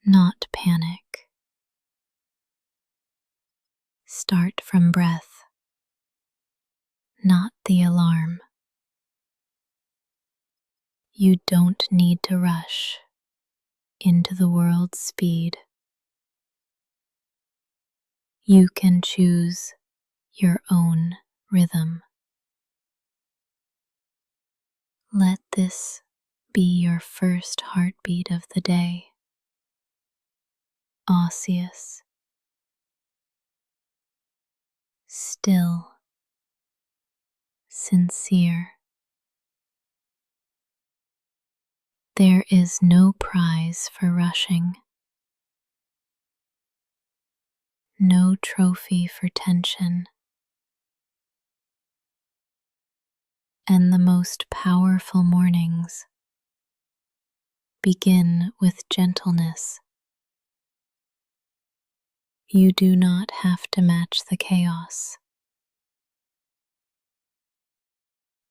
not panic. Start from breath, not the alarm. You don't need to rush into the world's speed. You can choose your own rhythm. Let this be your first heartbeat of the day. Osseous, still, sincere. There is no prize for rushing, no trophy for tension, and the most powerful mornings begin with gentleness. You do not have to match the chaos.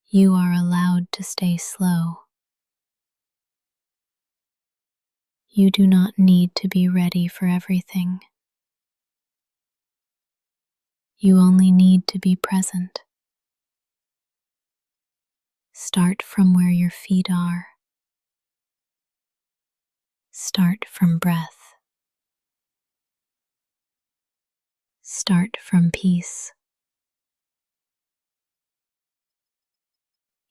You are allowed to stay slow. You do not need to be ready for everything. You only need to be present. Start from where your feet are. Start from breath. Start from peace.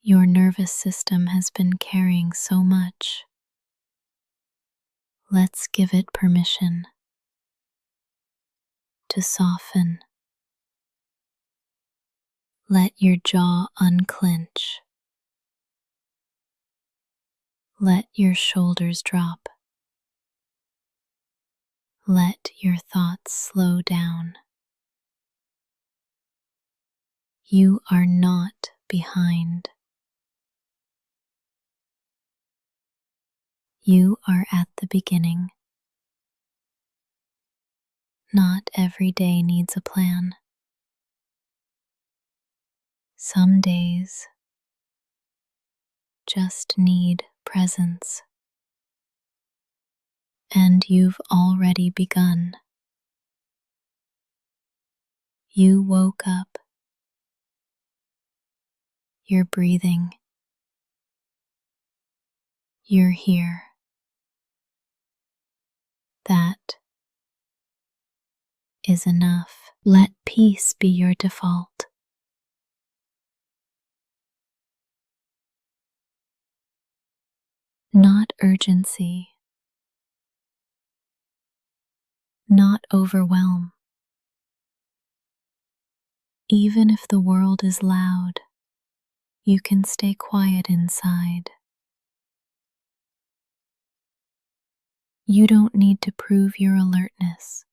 Your nervous system has been carrying so much. Let's give it permission to soften. Let your jaw unclench. Let your shoulders drop. Let your thoughts slow down. You are not behind. You are at the beginning. Not every day needs a plan. Some days just need presence. And you've already begun. You woke up. You're breathing. You're here. That is enough. Let peace be your default. Not urgency. Not overwhelm. Even if the world is loud, you can stay quiet inside. You don't need to prove your alertness.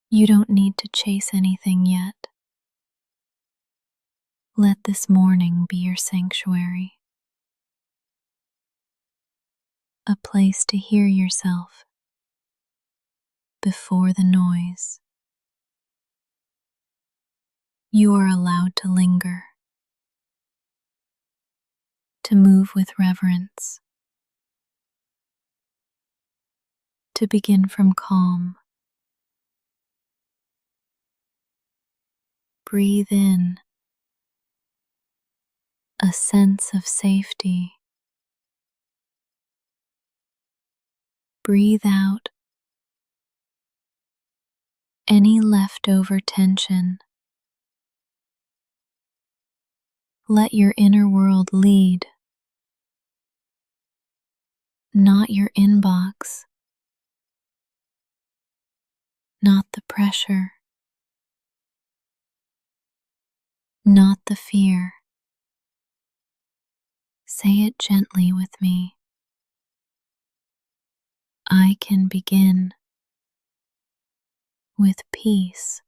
You don't need to chase anything yet. Let this morning be your sanctuary. A place to hear yourself before the noise. You are allowed to linger, to move with reverence, to begin from calm. Breathe in a sense of safety. Breathe out any leftover tension. Let your inner world lead, not your inbox, not the pressure, not the fear. Say it gently with me. I can begin with peace.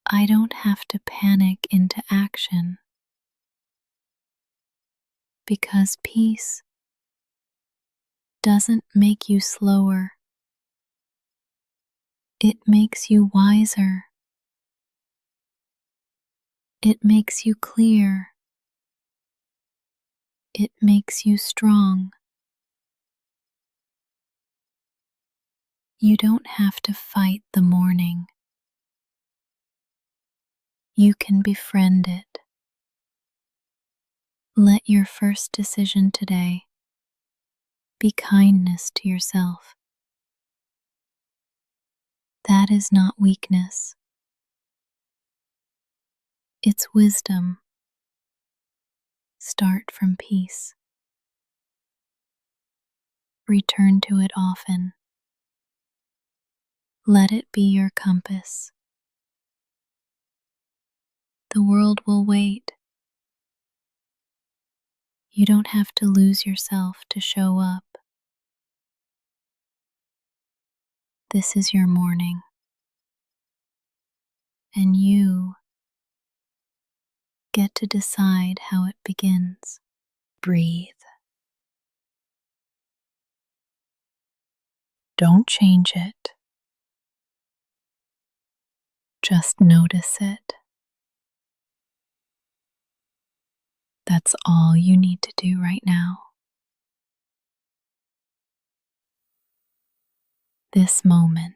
I don't have to panic into action, because peace doesn't make you slower. It makes you wiser. It makes you clear. It makes you strong. You don't have to fight the morning. You can befriend it. Let your first decision today be kindness to yourself. That is not weakness. It's wisdom. Start from peace. Return to it often. Let it be your compass. The world will wait. You don't have to lose yourself to show up. This is your morning. And you get to decide how it begins. Breathe. Don't change it. Just notice it. That's all you need to do right now. This moment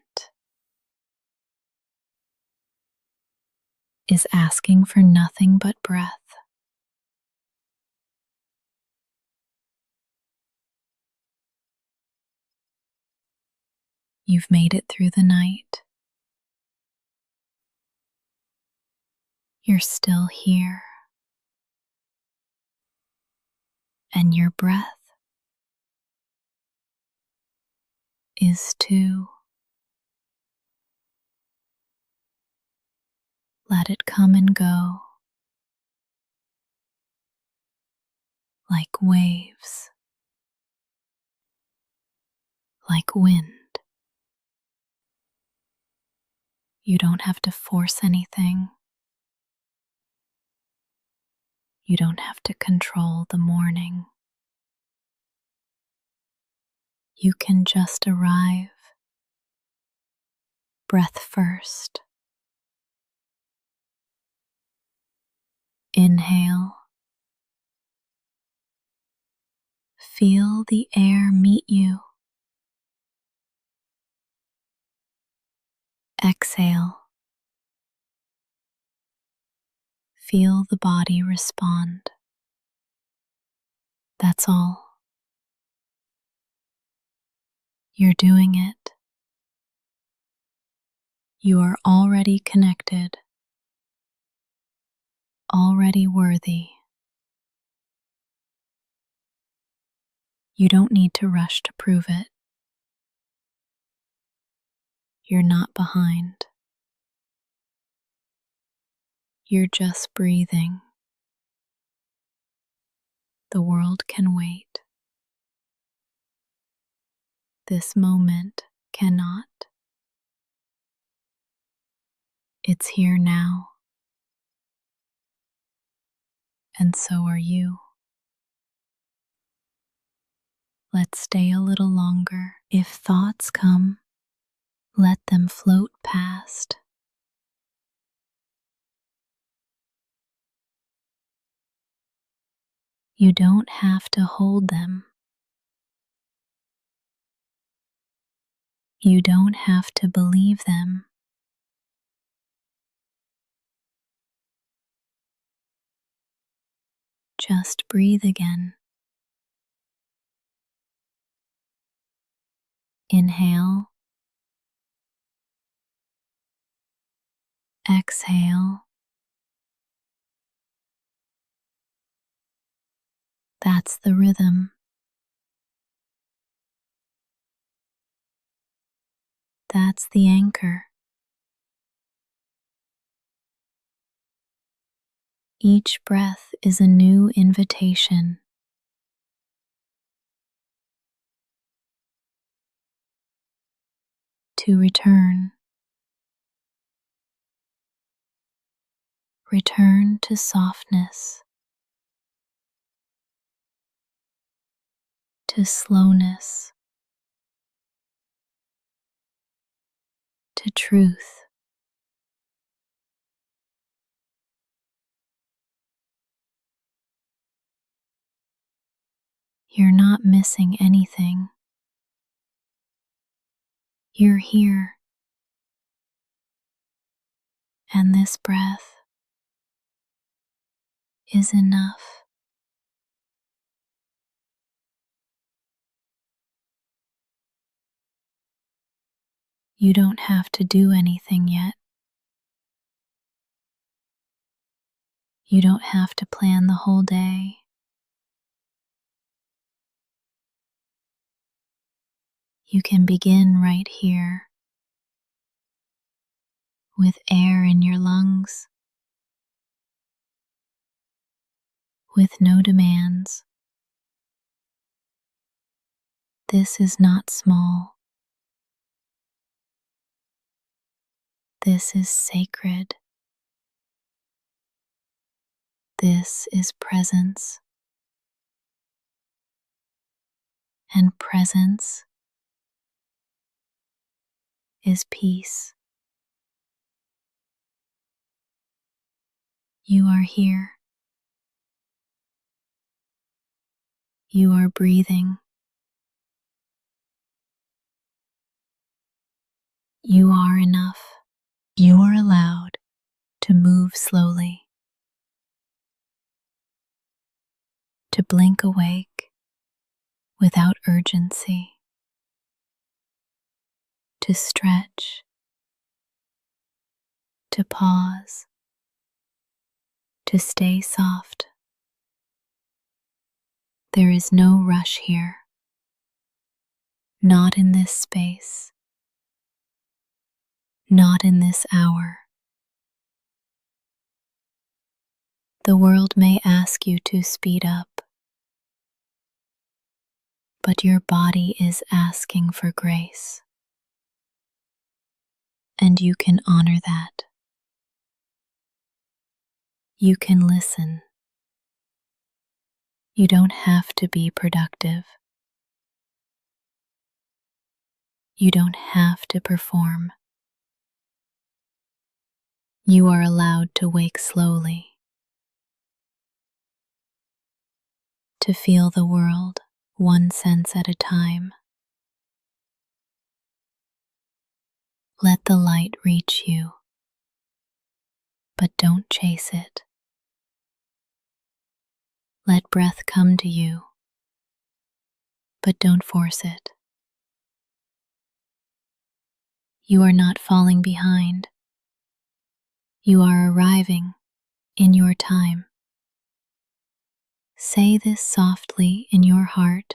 is asking for nothing but breath. You've made it through the night. You're still here. And your breath is too. Let it come and go like waves, like wind. You don't have to force anything. You don't have to control the morning. You can just arrive. Breath first. Inhale. Feel the air meet you. Exhale. Feel the body respond. That's all. You're doing it. You are already connected, already worthy. You don't need to rush to prove it. You're not behind. You're just breathing. The world can wait. This moment cannot. It's here now. And so are you. Let's stay a little longer. If thoughts come, let them float past. You don't have to hold them. You don't have to believe them. Just breathe again. Inhale. Exhale. That's the rhythm. That's the anchor. Each breath is a new invitation. To return. Return to softness. To slowness. To truth. You're not missing anything. You're here, and this breath is enough. You don't have to do anything yet. You don't have to plan the whole day. You can begin right here with air in your lungs, with no demands. This is not small. This is sacred. This is presence. And presence is peace. You are here. You are breathing. You are enough. You are allowed to move slowly, to blink awake without urgency, to stretch, to pause, to stay soft. There is no rush here, not in this space, not in this hour. The world may ask you to speed up, but your body is asking for grace, and you can honor that. You can listen. You don't have to be productive. You don't have to perform. You are allowed to wake slowly, to feel the world one sense at a time. Let the light reach you, but don't chase it. Let breath come to you, but don't force it. You are not falling behind. You are arriving in your time. Say this softly in your heart.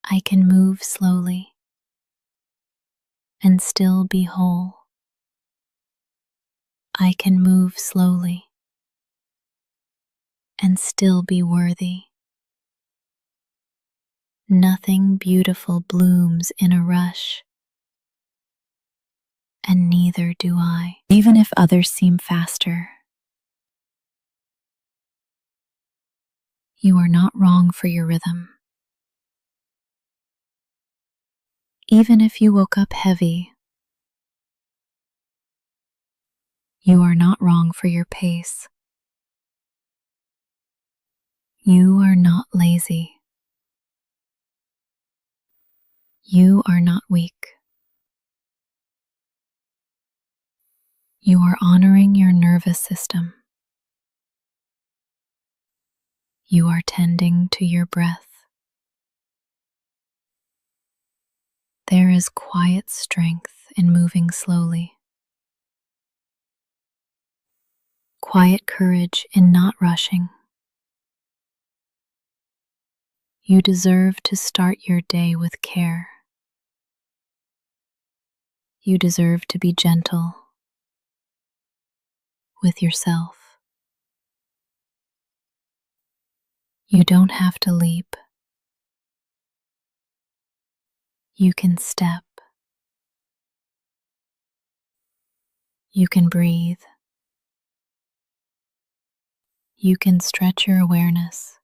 I can move slowly and still be whole. I can move slowly and still be worthy. Nothing beautiful blooms in a rush, and neither do I, even if others seem faster. You are not wrong for your rhythm. Even if you woke up heavy, you are not wrong for your pace. You are not lazy. You are not weak. You are honoring your nervous system. You are tending to your breath. There is quiet strength in moving slowly. Quiet courage in not rushing. You deserve to start your day with care. You deserve to be gentle with yourself. You don't have to leap. You can step. You can breathe. You can stretch your awareness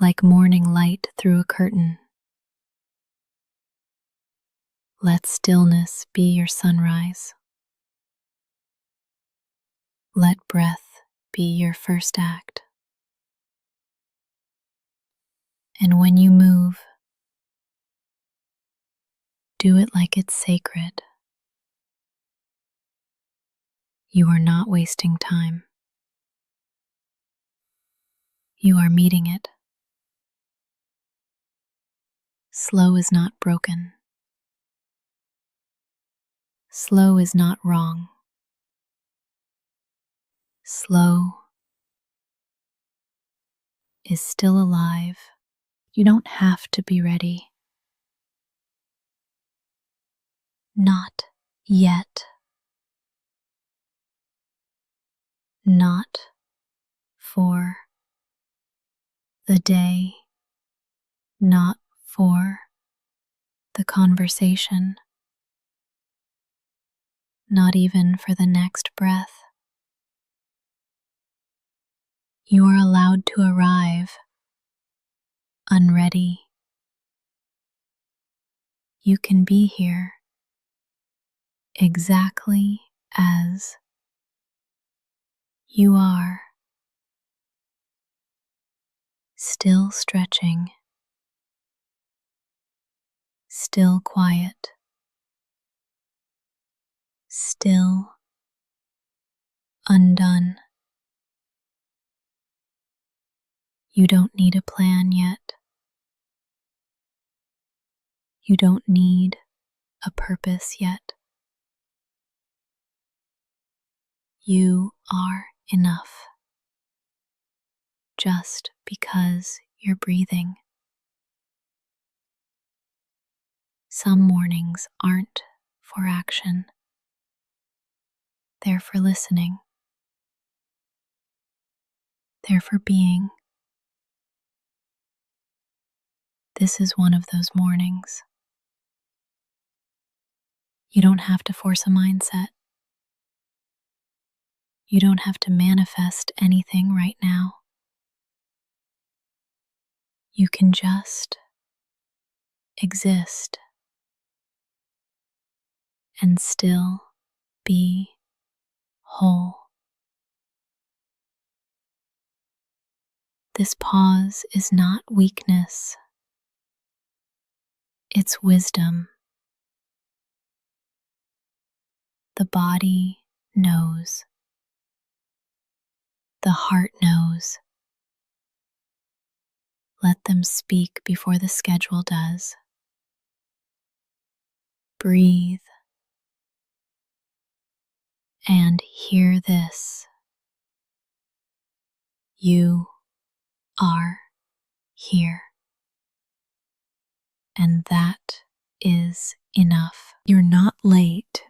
like morning light through a curtain. Let stillness be your sunrise. Let breath be your first act. And when you move, do it like it's sacred. You are not wasting time. You are meeting it. Slow is not broken. Slow is not wrong. Slow is still alive. You don't have to be ready. Not yet. Not for the day. Not for the conversation. Not even for the next breath. You are allowed to arrive unready. You can be here exactly as you are, still stretching, still quiet, still undone. You don't need a plan yet. You don't need a purpose yet. You are enough just because you're breathing. Some mornings aren't for action. They're for listening. They're for being. This is one of those mornings. You don't have to force a mindset. You don't have to manifest anything right now. You can just exist and still be whole. This pause is not weakness. It's wisdom. The body knows. The heart knows. Let them speak before the schedule does. Breathe and hear this. You are here. And that is enough. You're not late.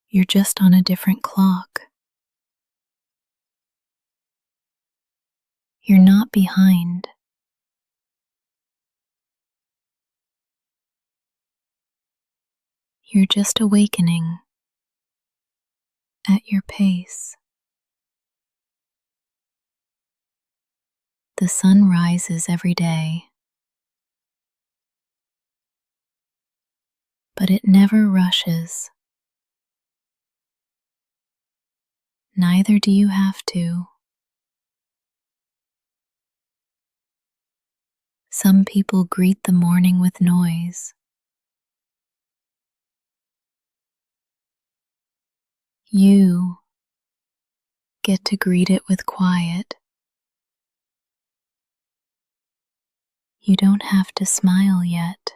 You're just on a different clock. You're not behind. You're just awakening at your pace. The sun rises every day, but it never rushes. Neither do you have to. Some people greet the morning with noise. You get to greet it with quiet. You don't have to smile yet.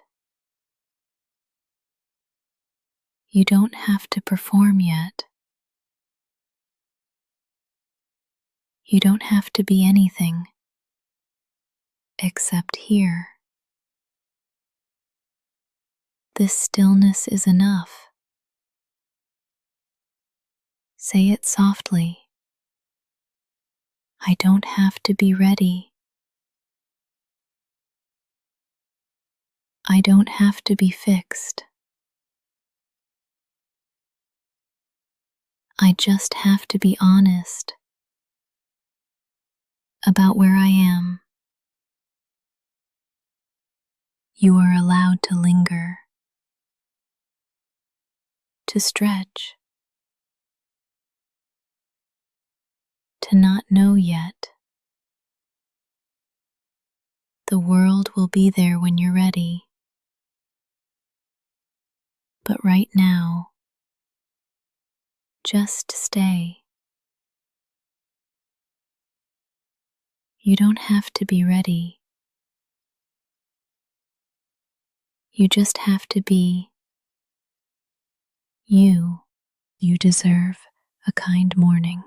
You don't have to perform yet. You don't have to be anything except here. This stillness is enough. Say it softly. I don't have to be ready. I don't have to be fixed. I just have to be honest about where I am. You are allowed to linger, to stretch, to not know yet. The world will be there when you're ready. But right now, just stay. You don't have to be ready. You just have to be you. You deserve a kind morning.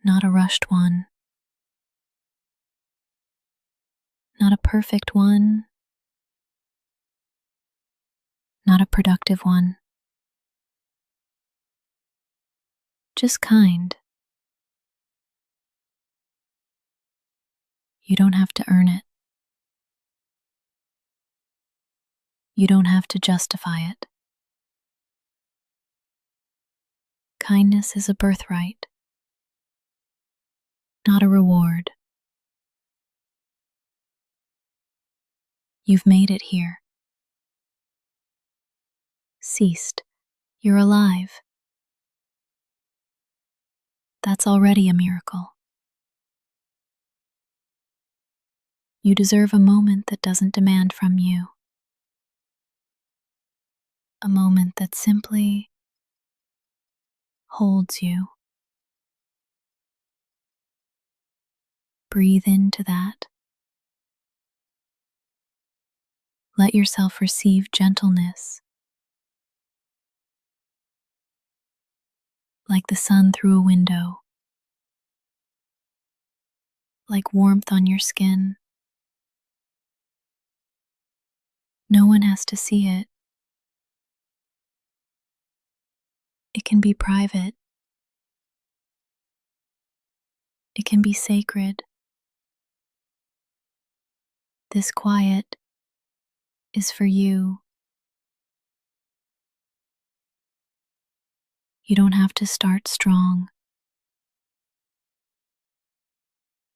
Not a rushed one. Not a perfect one. Not a productive one. Just kind. You don't have to earn it. You don't have to justify it. Kindness is a birthright, not a reward. You've made it here. Ceased. You're alive. That's already a miracle. You deserve a moment that doesn't demand from you. A moment that simply holds you. Breathe into that. Let yourself receive gentleness, like the sun through a window, like warmth on your skin. No one has to see it. It can be private. It can be sacred. This quiet is for you. You don't have to start strong.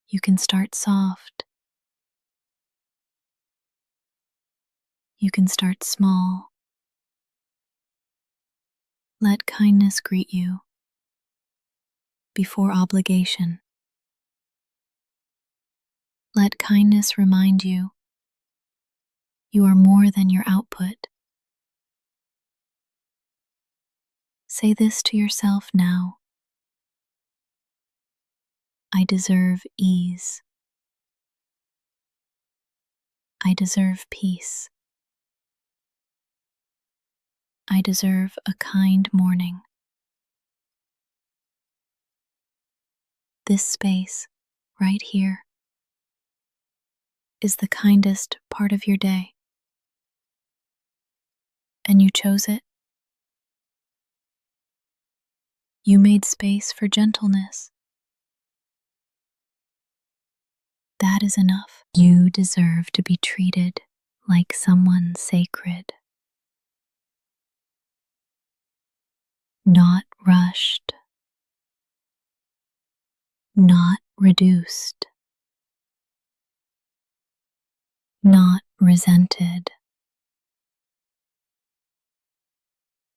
You can start soft. You can start small. Let kindness greet you before obligation. Let kindness remind you you are more than your output. Say this to yourself now. I deserve ease. I deserve peace. I deserve a kind morning. This space, right here, is the kindest part of your day. And you chose it. You made space for gentleness. That is enough. You deserve to be treated like someone sacred. Not rushed. Not reduced. Not resented.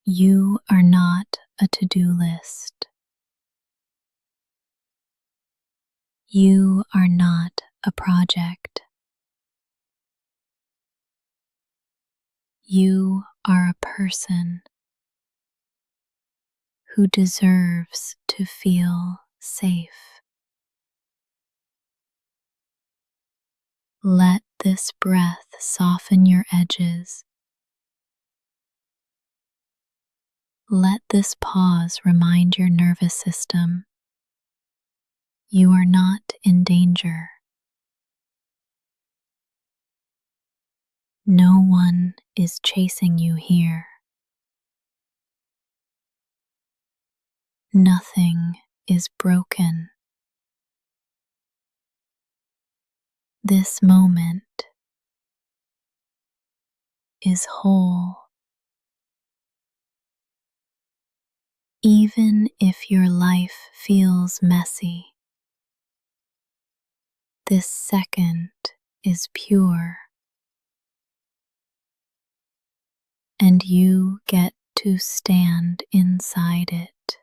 You are not a to-do list. You are not a project. You are a person who deserves to feel safe. Let this breath soften your edges. Let this pause remind your nervous system you are not in danger. No one is chasing you here. Nothing is broken. This moment is whole. Even if your life feels messy, this second is pure. and you get to stand inside it.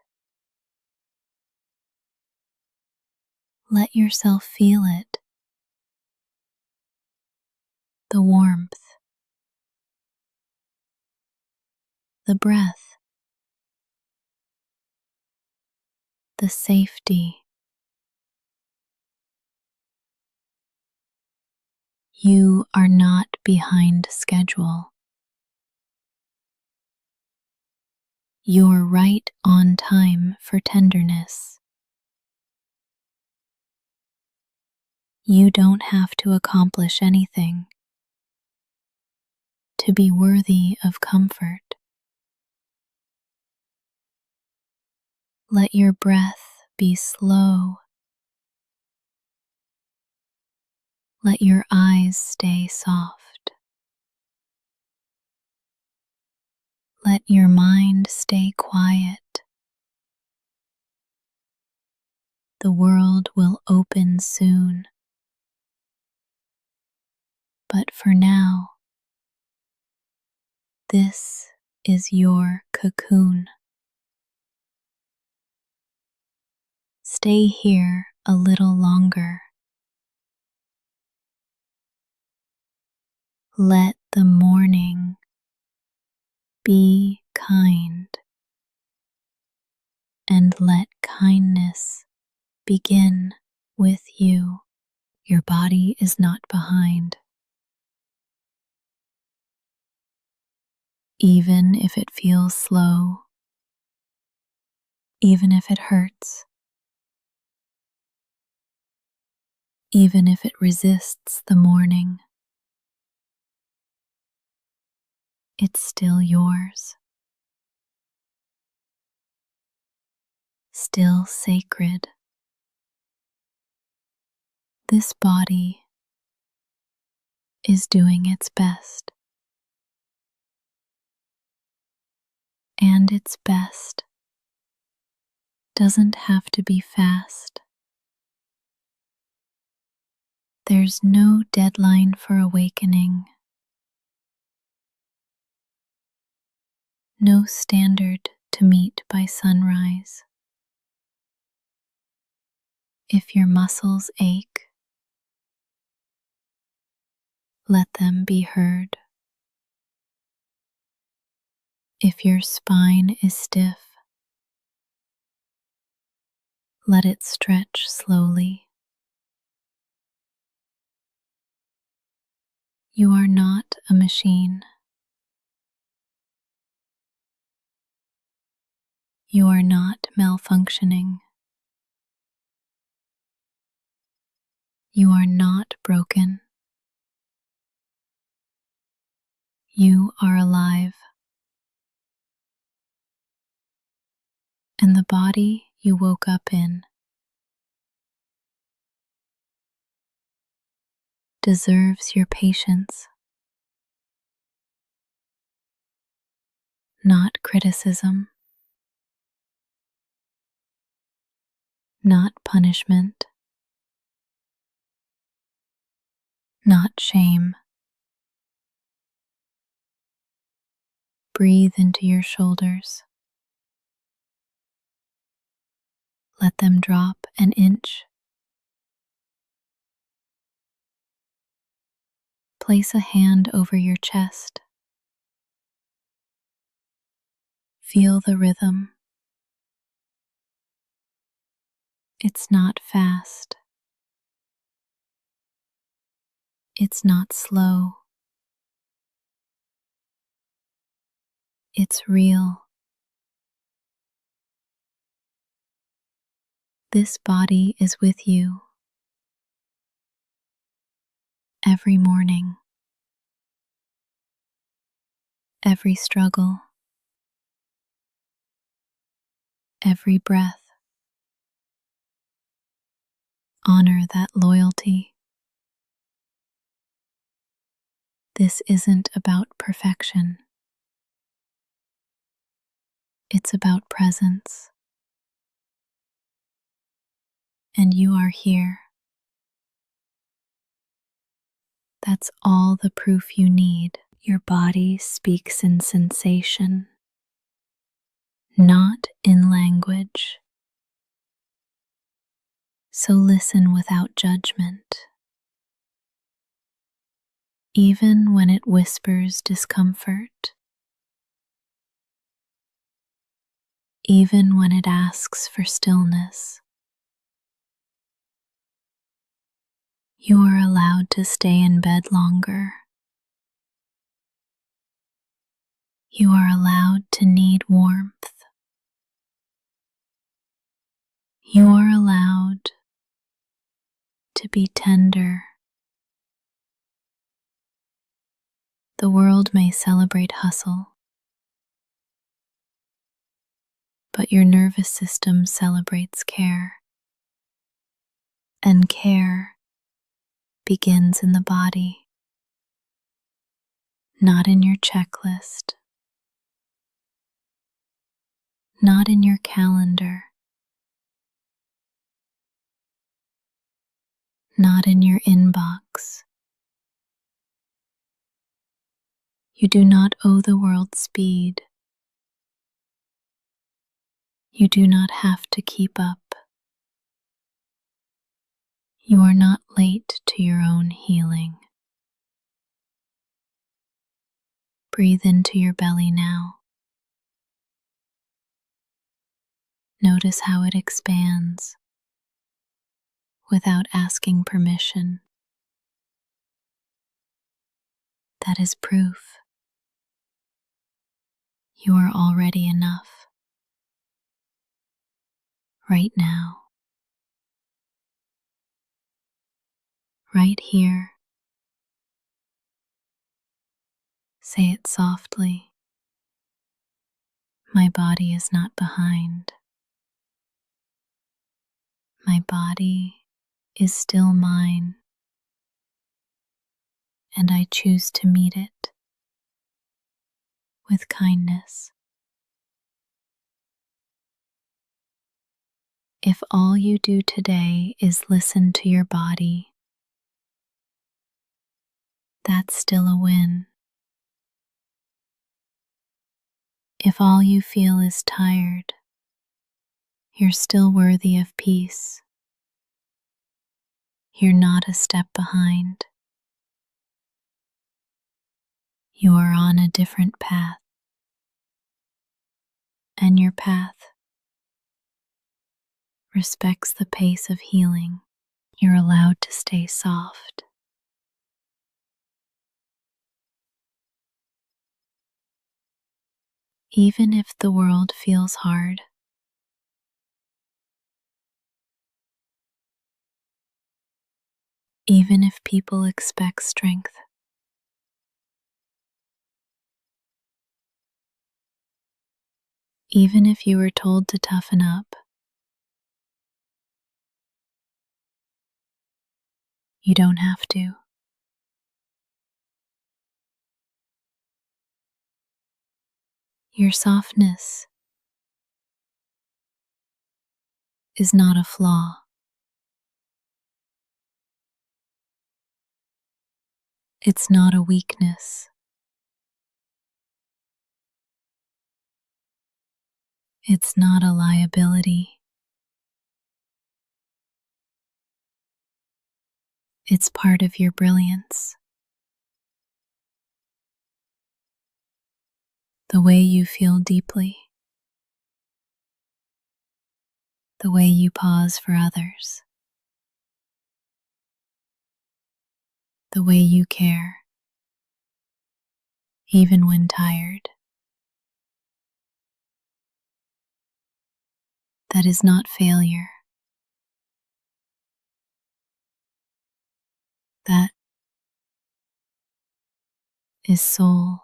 Let yourself feel it, the warmth, the breath, the safety. You are not behind schedule. You're right on time for tenderness. You don't have to accomplish anything to be worthy of comfort. Let your breath be slow. Let your eyes stay soft. Let your mind stay quiet. The world will open soon. But for now, this is your cocoon. Stay here a little longer. Let the morning be kind, and let kindness begin with you. Your body is not behind. Even if it feels slow, even if it hurts, even if it resists the morning, it's still yours, still sacred. This body is doing its best, and its best doesn't have to be fast. There's no deadline for awakening, no standard to meet by sunrise. If your muscles ache, let them be heard. If your spine is stiff, let it stretch slowly. You are not a machine. You are not malfunctioning. You are not broken. You are alive. And the body you woke up in deserves your patience, not criticism, not punishment, not shame. Breathe into your shoulders. Let them drop an inch. Place a hand over your chest. Feel the rhythm. It's not fast. It's not slow. It's real. This body is with you every morning, every struggle, every breath. Honor that loyalty. This isn't about perfection. It's about presence. And you are here. That's all the proof you need. Your body speaks in sensation, not in language. So listen without judgment. Even when it whispers discomfort, even when it asks for stillness, you are allowed to stay in bed longer. You are allowed to need warmth. You are allowed to be tender. The world may celebrate hustle, but your nervous system celebrates care. And care begins in the body, not in your checklist, not in your calendar, not in your inbox. You do not owe the world speed. You do not have to keep up. You are not late to your own healing. Breathe into your belly now. Notice how it expands without asking permission. That is proof you are already enough right now, right here. Say it softly. My body is not behind. My body is still mine, and I choose to meet it with kindness. If all you do today is listen to your body, that's still a win. If all you feel is tired, you're still worthy of peace. You're not a step behind. You are on a different path, and your path respects the pace of healing. You're allowed to stay soft. Even if the world feels hard, even if people expect strength, even if you were told to toughen up, you don't have to. Your softness is not a flaw. It's not a weakness. It's not a liability. It's part of your brilliance. The way you feel deeply, the way you pause for others, the way you care, even when tired. That is not failure. That is soul.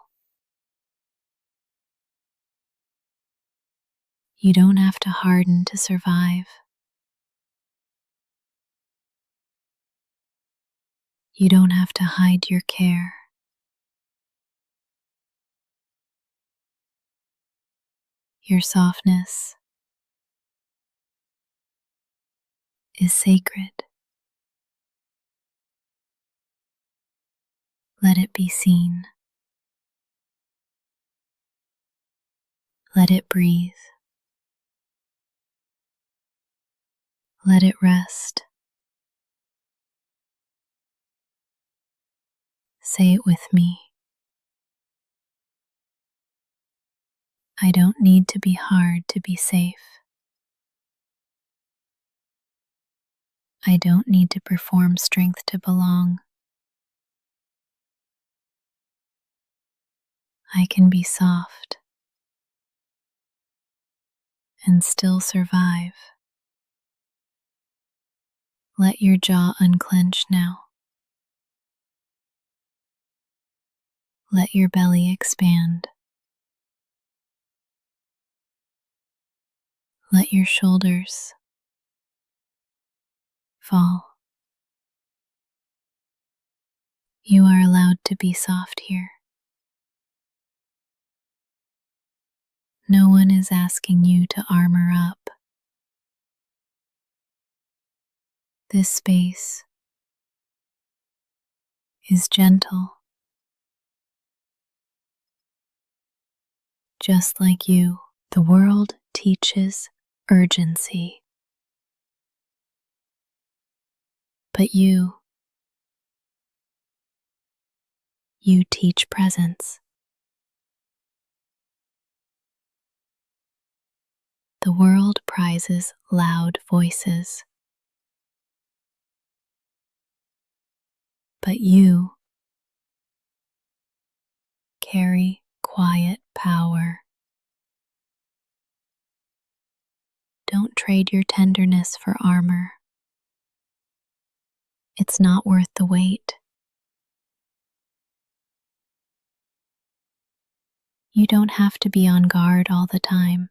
You don't have to harden to survive. You don't have to hide your care. Your softness is sacred. Let it be seen. Let it breathe. Let it rest. Say it with me. I don't need to be hard to be safe. I don't need to perform strength to belong. I can be soft and still survive. Let your jaw unclench now. Let your belly expand. Let your shoulders fall. You are allowed to be soft here. No one is asking you to armor up. This space is gentle, just like you. The world teaches urgency, but you teach presence. The world prizes loud voices, but you carry quiet power. Don't trade your tenderness for armor. It's not worth the weight. You don't have to be on guard all the time.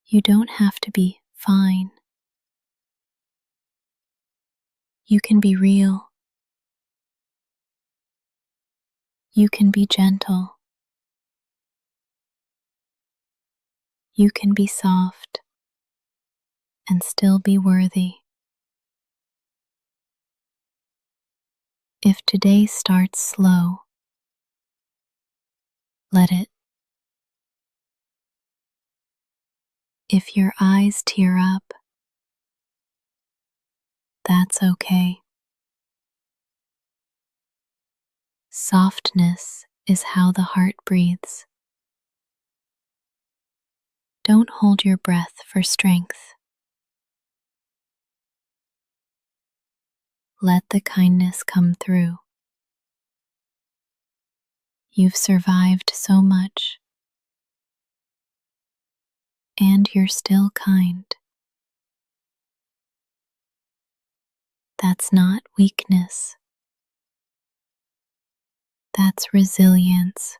You don't have to be fine. You can be real. You can be gentle. You can be soft and still be worthy. If today starts slow, let it. If your eyes tear up, that's okay. Softness is how the heart breathes. Don't hold your breath for strength. Let the kindness come through. You've survived so much, and you're still kind. That's not weakness. That's resilience.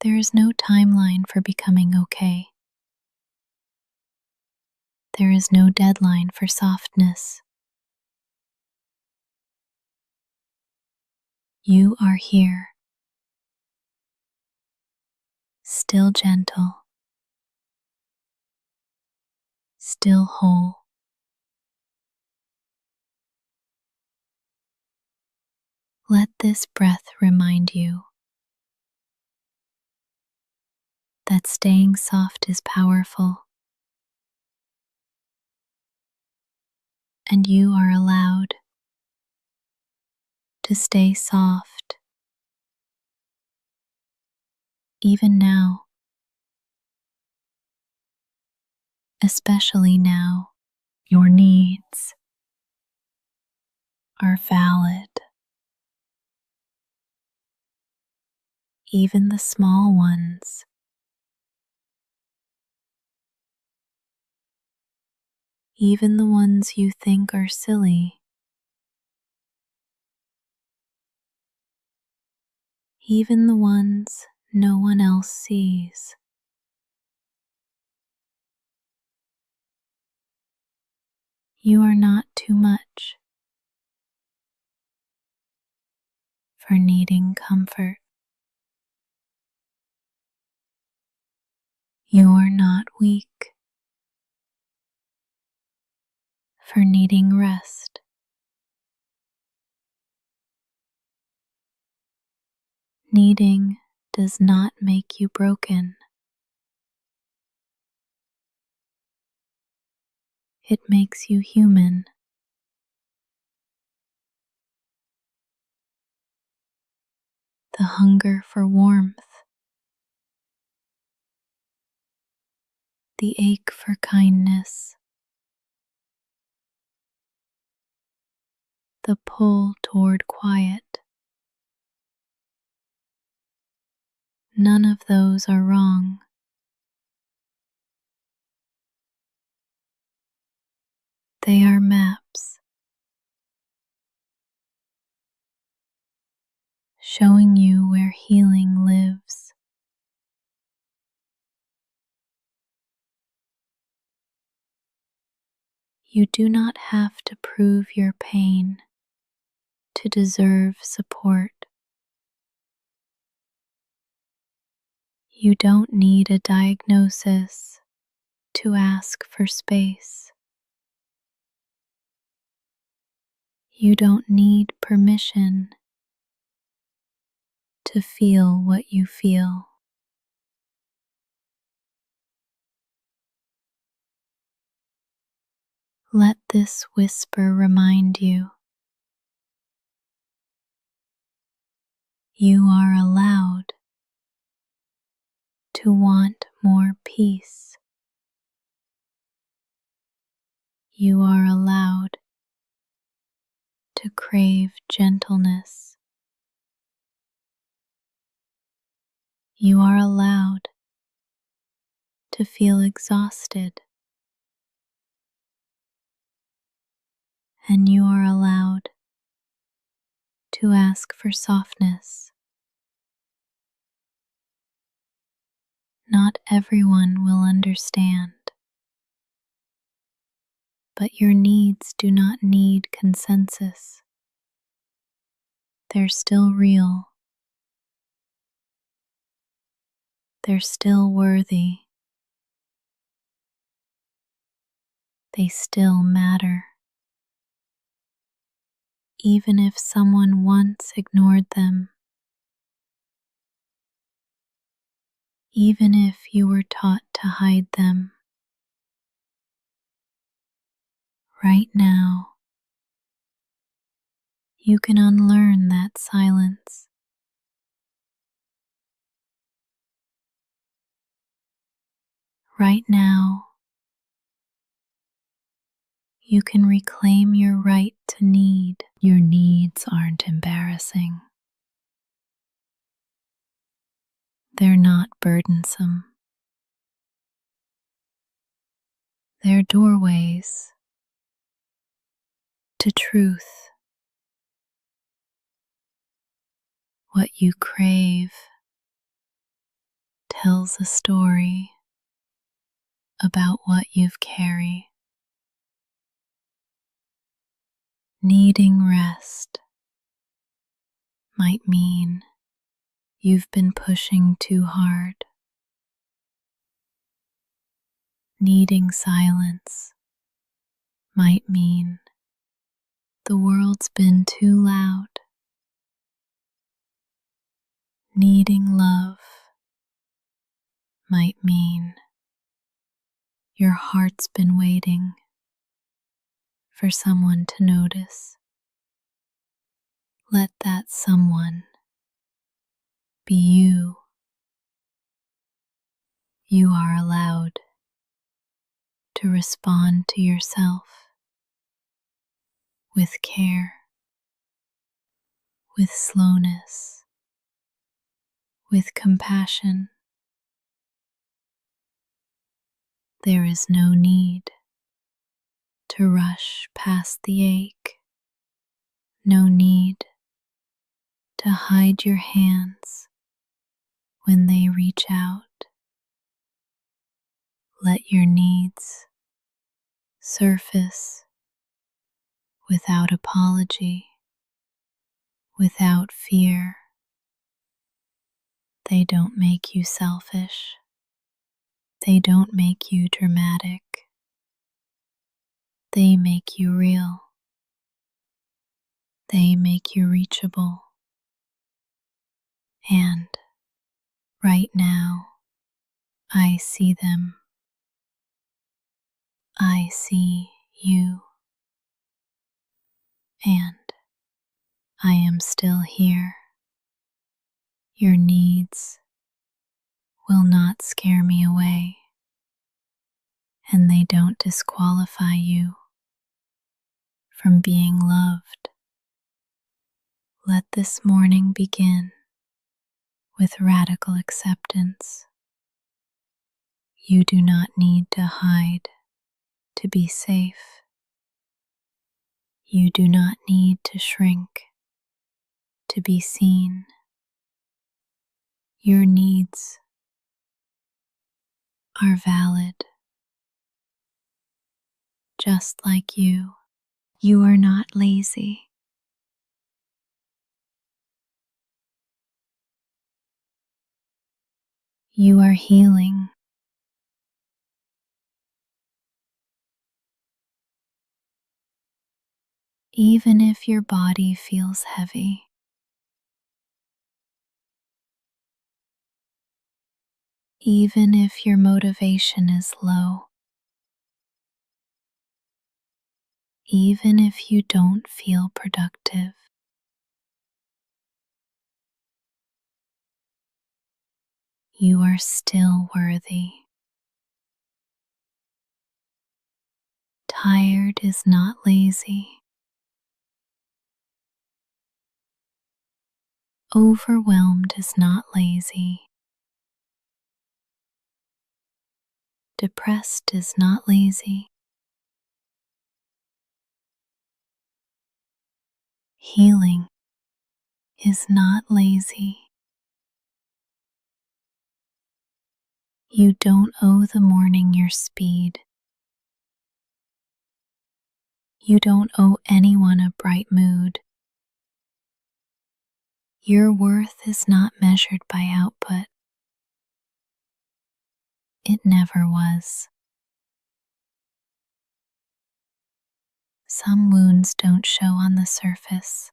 There is no timeline for becoming okay. There is no deadline for softness. You are here, still gentle, still whole. Let this breath remind you that staying soft is powerful, and you are allowed to stay soft even now, especially now. Your needs are valid, even the small ones. Even the ones you think are silly. Even the ones no one else sees. You are not too much for needing comfort. You are not weak for needing rest. Needing does not make you broken. It makes you human. The hunger for warmth, the ache for kindness, the pull toward quiet. None of those are wrong. They are maps showing you where healing lives. You do not have to prove your pain to deserve support. You don't need a diagnosis to ask for space. You don't need permission to feel what you feel. Let this whisper remind you you are allowed to want more peace. You are allowed to crave gentleness. You are allowed to feel exhausted. And you are allowed to ask for softness. Not everyone will understand, but your needs do not need consensus. They're still real. They're still worthy. They still matter. Even if someone once ignored them, even if you were taught to hide them, right now, you can unlearn that silence. Right now, you can reclaim your right to need. Your needs aren't embarrassing. They're not burdensome. They're doorways to truth. What you crave tells a story about what you've carried. Needing rest might mean you've been pushing too hard. Needing silence might mean the world's been too loud. Needing love might mean your heart's been waiting for someone to notice. Let that someone be you. You are allowed to respond to yourself with care, with slowness, with compassion. There is no need to rush past the ache, no need to hide your hands when they reach out. Let your needs surface without apology, without fear. They don't make you selfish. They don't make you dramatic. They make you real. They make you reachable. And right now, I see them. I see you. And I am still here. Your needs will not scare me away, and they don't disqualify you from being loved. Let this morning begin with radical acceptance. You do not need to hide to be safe. You do not need to shrink to be seen. Your needs are valid, just like you. You are not lazy. You are healing. Even if your body feels heavy, even if your motivation is low, even if you don't feel productive, you are still worthy. Tired is not lazy. Overwhelmed is not lazy. Depressed is not lazy. Healing is not lazy. You don't owe the morning your speed. You don't owe anyone a bright mood. Your worth is not measured by output. It never was. Some wounds don't show on the surface.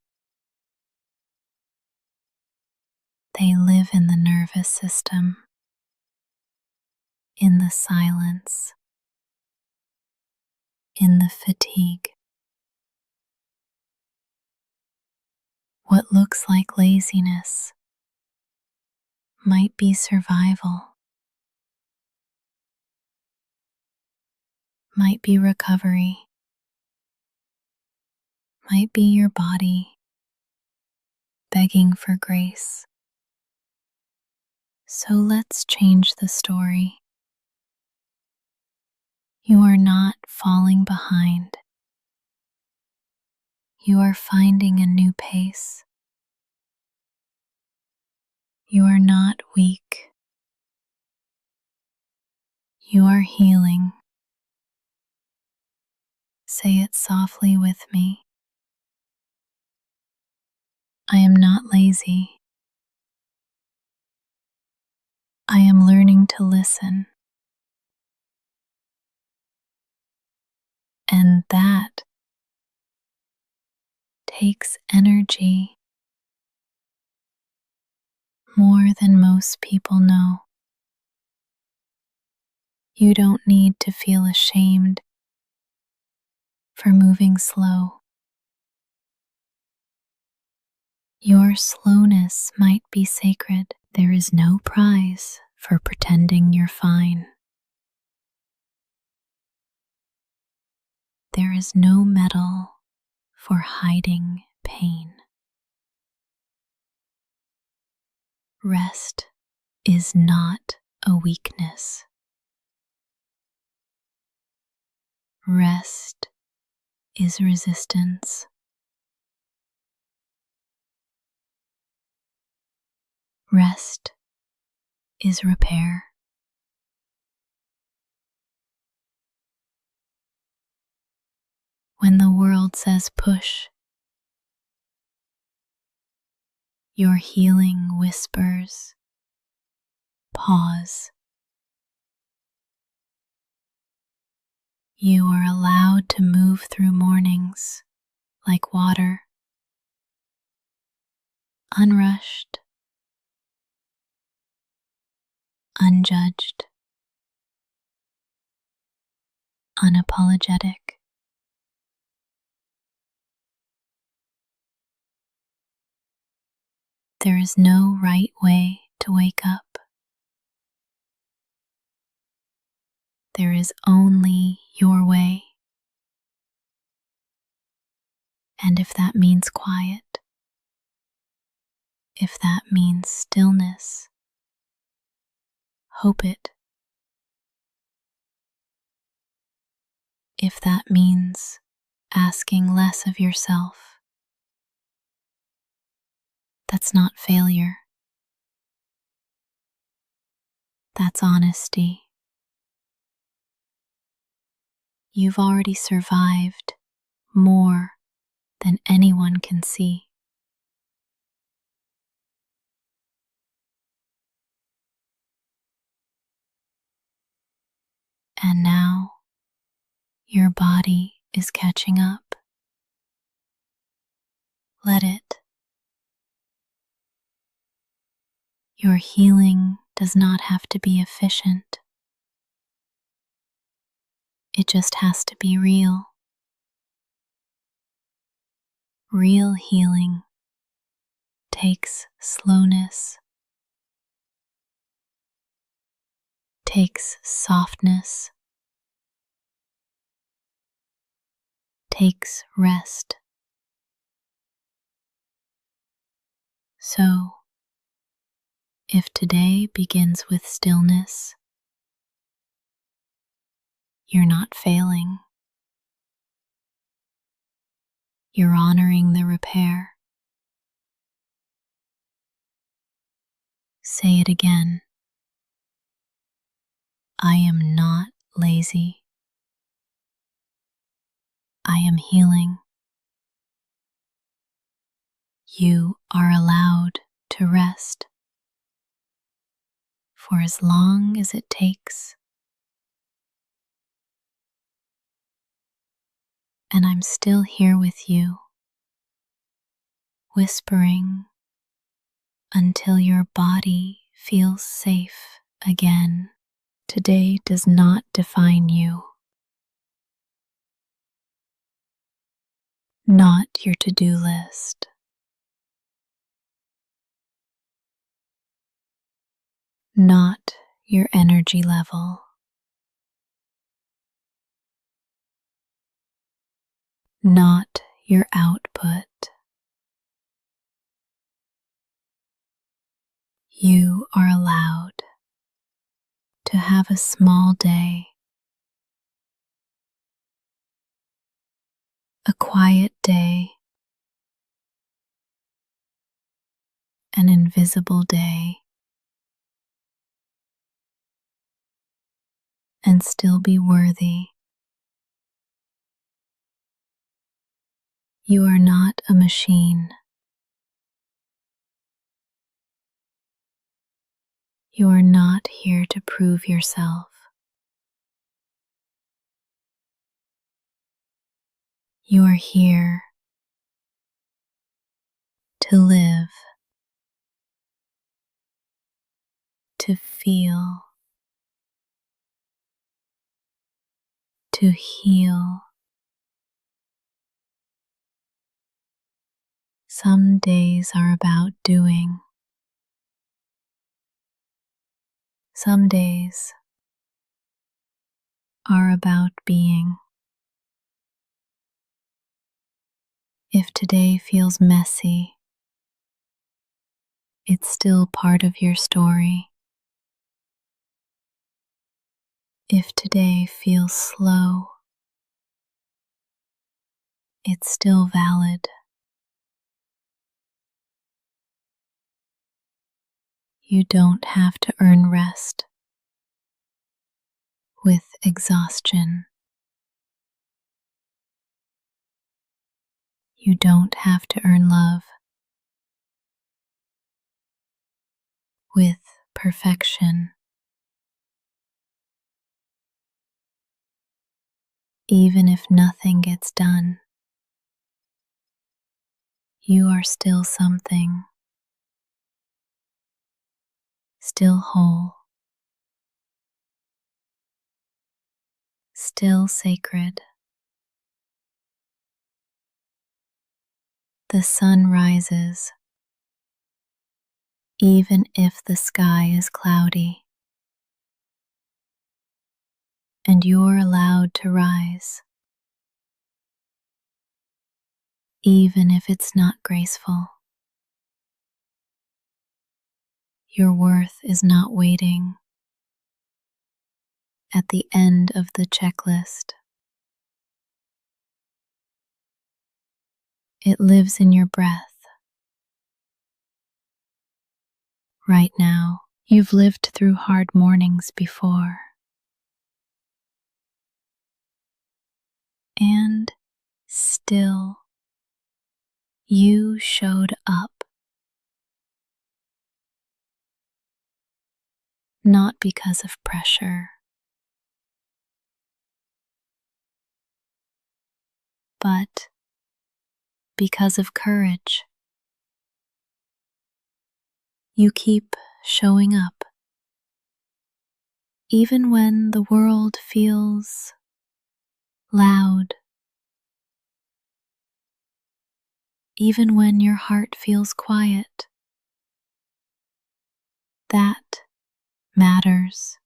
They live in the nervous system, in the silence, in the fatigue. What looks like laziness might be survival, might be recovery, might be your body begging for grace. So let's change the story. You are not falling behind. You are finding a new pace. You are not weak. You are healing. Say it softly with me. I am not lazy. I am learning to listen. And that takes energy, more than most people know. You don't need to feel ashamed for moving slow. Your slowness might be sacred. There is no prize for pretending you're fine. There is no medal for hiding pain. Rest is not a weakness. Rest is resistance. Rest is repair. When the world says push, your healing whispers, pause. You are allowed to move through mornings like water, unrushed, unjudged, unapologetic. There is no right way to wake up. There is only your way. And if that means quiet, if that means stillness, hope it. If that means asking less of yourself, that's not failure. That's honesty. You've already survived more than anyone can see. And now your body is catching up. Let it. Your healing does not have to be efficient. It just has to be real. Real healing takes slowness, takes softness, takes rest. So, if today begins with stillness, you're not failing. You're honoring the repair. Say it again. I am not lazy. I am healing. You are allowed to rest for as long as it takes. And I'm still here with you, whispering until your body feels safe again. Today does not define you. Not your to-do list. Not your energy level. Not your output. You are allowed to have a small day, a quiet day, an invisible day, and still be worthy. You are not a machine. You are not here to prove yourself. You are here to live, to feel, to heal. Some days are about doing. Some days are about being. If today feels messy, it's still part of your story. If today feels slow, it's still valid. You don't have to earn rest with exhaustion. You don't have to earn love with perfection. Even if nothing gets done, you are still something, still whole. still sacred. The sun rises, even if the sky is cloudy, and you're allowed to rise, even if it's not graceful. Your worth is not waiting at the end of the checklist. It lives in your breath. Right now, you've lived through hard mornings before. And still, you showed up. Not because of pressure, but because of courage. You keep showing up, even when the world feels loud, even when your heart feels quiet. That matters,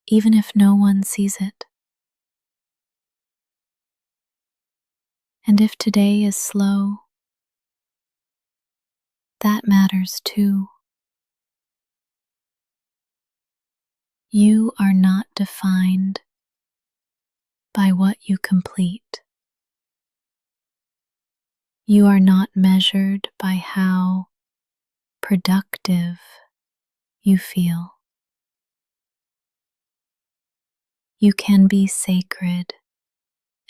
even if no one sees it. And if today is slow, that matters too. You are not defined by what you complete. You are not measured by how productive you feel. You can be sacred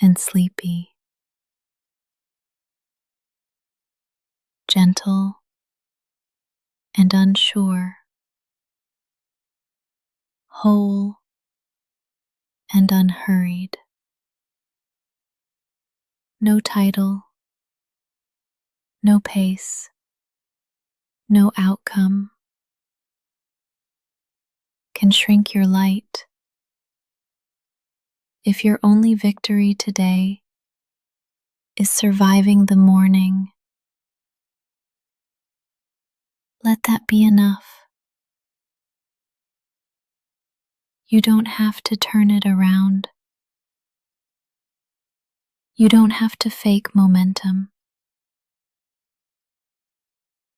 and sleepy, gentle and unsure, whole and unhurried. No title, no pace, no outcome can shrink your light. If your only victory today is surviving the morning, let that be enough. You don't have to turn it around. You don't have to fake momentum.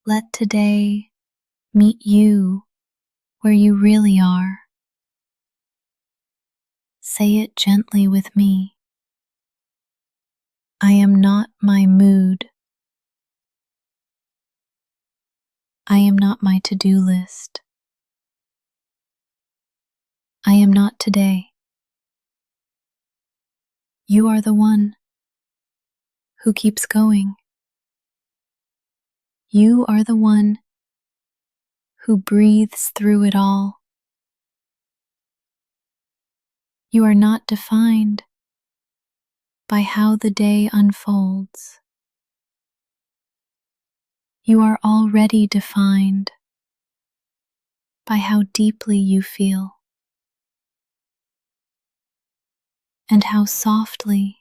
Let today meet you where you really are. Say it gently with me. I am not my mood. I am not my to-do list. I am not today. You are the one who keeps going. You are the one who breathes through it all. You are not defined by how the day unfolds. You are already defined by how deeply you feel and how softly